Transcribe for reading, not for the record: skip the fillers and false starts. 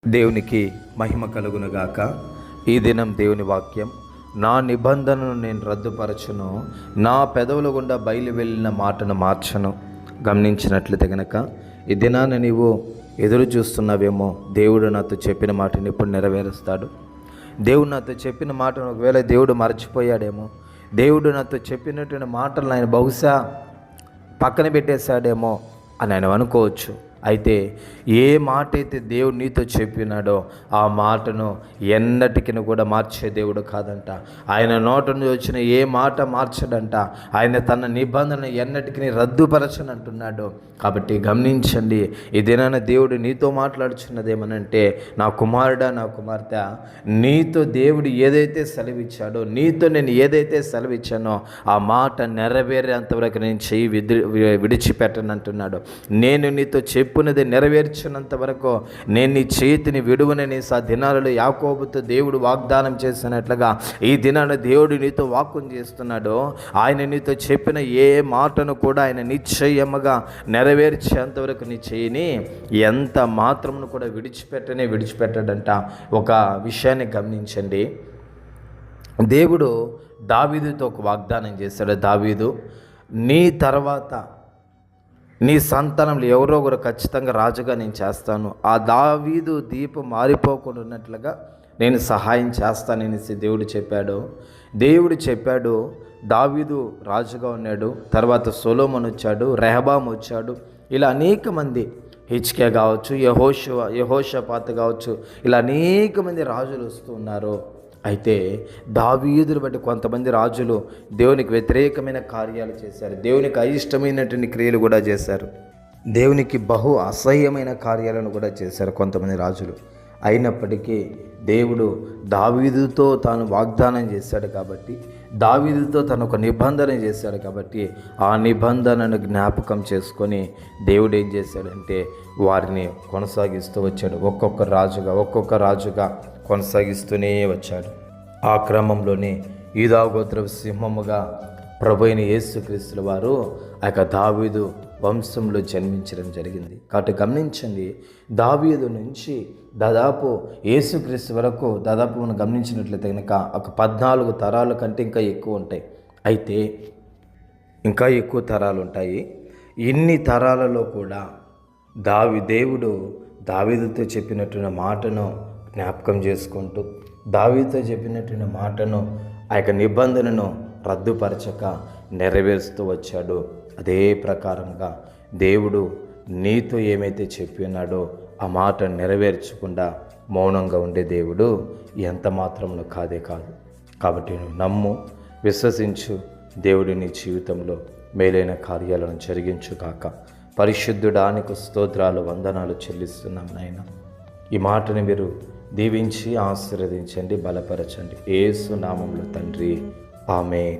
దేవునికి మహిమ కలుగునుగాక. ఈ దినం దేవుని వాక్యం, నా నిబంధనను నేను రద్దుపరచును, నా పెదవుల గుండా బయలు వెళ్ళిన మాటను మార్చను. గమనించినట్లయితే గనక ఈ దినాన్ని నీవు ఎదురు చూస్తున్నావేమో, దేవుడు నాతో చెప్పిన మాటను ఇప్పుడు నెరవేరుస్తాడు. దేవుడు నాతో చెప్పిన మాటను ఒకవేళ దేవుడు మర్చిపోయాడేమో, దేవుడు నాతో చెప్పినటువంటి మాటలు ఆయన బహుశా పక్కన పెట్టేశాడేమో అని ఆయన అనుకోవచ్చు. అయితే ఏ మాట అయితే దేవుడు నీతో చెప్పినాడో ఆ మాటను ఎన్నటికీ కూడా మార్చే దేవుడు కాదంట. ఆయన నోట నుంచి వచ్చిన ఏ మాట మార్చడంట. ఆయన తన నిబంధన ఎన్నటికీ రద్దుపరచనంటున్నాడు. కాబట్టి గమనించండి, ఈ దినాన దేవుడు నీతో మాట్లాడుచున్నదేమనంటే, నా కుమారుడా, నా కుమార్తె, నీతో దేవుడు ఏదైతే సెలవిచ్చాడో, నీతో నేను ఏదైతే సెలవిచ్చానో ఆ మాట నెరవేరేంతవరకు నేను చెయ్యి విడిచిపెట్టనంటున్నాడు. నేను నీతో చెప్పున్నది నెరవేర్చినంత వరకు నేను నీ చేతిని విడువనని దినాలలో యాకోబుతో దేవుడు వాగ్దానం చేసినట్లుగా ఈ దినాన దేవుడు నీతో వాక్యం చేస్తున్నాడు. ఆయన నీతో చెప్పిన ఏ మాటను కూడా ఆయన నిశ్చయముగా నెరవేర్చేంతవరకు నీ చేయని ఎంత మాత్రమును కూడా విడిచిపెట్టడంట. ఒక విషయాన్ని గమనించండి. దేవుడు దావీదుతో ఒక వాగ్దానం చేశాడు. దావీదు, నీ తర్వాత నీ సంతానంలో ఎవరో ఒకరు ఖచ్చితంగా రాజుగా నేను చేస్తాను, ఆ దావీదు దీపం మారిపోకుండా ఉన్నట్లుగా నేను సహాయం చేస్తాననేసి దేవుడు చెప్పాడు. దావీదు రాజుగా ఉన్నాడు. తర్వాత సొలొమోను వచ్చాడు, రెహబాము వచ్చాడు. ఇలా అనేక మంది, హిజ్కియా కావచ్చు, యెహోషాపాతు కావచ్చు, ఇలా అనేక మంది రాజులు వస్తూ ఉన్నారు. అయితే దావీదును బట్టి కొంతమంది రాజులు దేవునికి వ్యతిరేకమైన కార్యాలు చేశారు, దేవునికి అయిష్టమైనటువంటి క్రియలు కూడా చేశారు, దేవునికి బహు అసహ్యమైన కార్యాలను కూడా చేశారు కొంతమంది రాజులు. అయినప్పటికీ దేవుడు దావీదుతో తాను వాగ్దానం చేశాడు కాబట్టి, దావీదుతో తను ఒక నిబంధన చేశాడు కాబట్టి, ఆ నిబంధనను జ్ఞాపకం చేసుకొని దేవుడు ఏం చేశాడంటే వారిని కొనసాగిస్తూ వచ్చాడు. ఒక్కొక్క రాజుగా కొనసాగిస్తూనే వచ్చాడు. ఆ క్రమంలోనే యూదా గోత్రపు సింహముగా ప్రభువైన యేసుక్రీస్తుల వారు ఆ యొక్క దావీదు వంశంలో జన్మించడం జరిగింది. కాబట్టి గమనించండి, దావీదు నుంచి దాదాపు యేసుక్రీస్తు వరకు దాదాపు మనం గమనించినట్లయితే కనుక ఒక 14 తరాల కంటే ఇంకా ఎక్కువ ఉంటాయి. అయితే ఇంకా ఎక్కువ తరాలు ఉంటాయి. ఇన్ని తరాలలో కూడా దేవుడు దావీదుతో చెప్పినటువంటి మాటను జ్ఞాపకం చేసుకుంటూ, దావీదుతో చెప్పినటువంటి మాటను, ఆ యొక్క నిబంధనను రద్దుపరచక నెరవేరుస్తూ వచ్చాడు. అదే ప్రకారంగా దేవుడు నీతో ఏమైతే చెప్పి ఉన్నాడో ఆ మాట నెరవేర్చకుండా మౌనంగా ఉండే దేవుడు ఎంత మాత్రమును కాదు. కాబట్టి నువ్వు నమ్ము, విశ్వసించు. దేవుడి నీ జీవితంలో మేలైన కార్యాలను జరిగించుగాక. పరిశుద్ధుడానికి స్తోత్రాలు, వందనాలు చెల్లిస్తున్నాం నాయన. ఈ మాటని మీరు దీవించి ఆశీర్వదించండి, బలపరచండి. యేసు నామములో తండ్రి, ఆమేన్.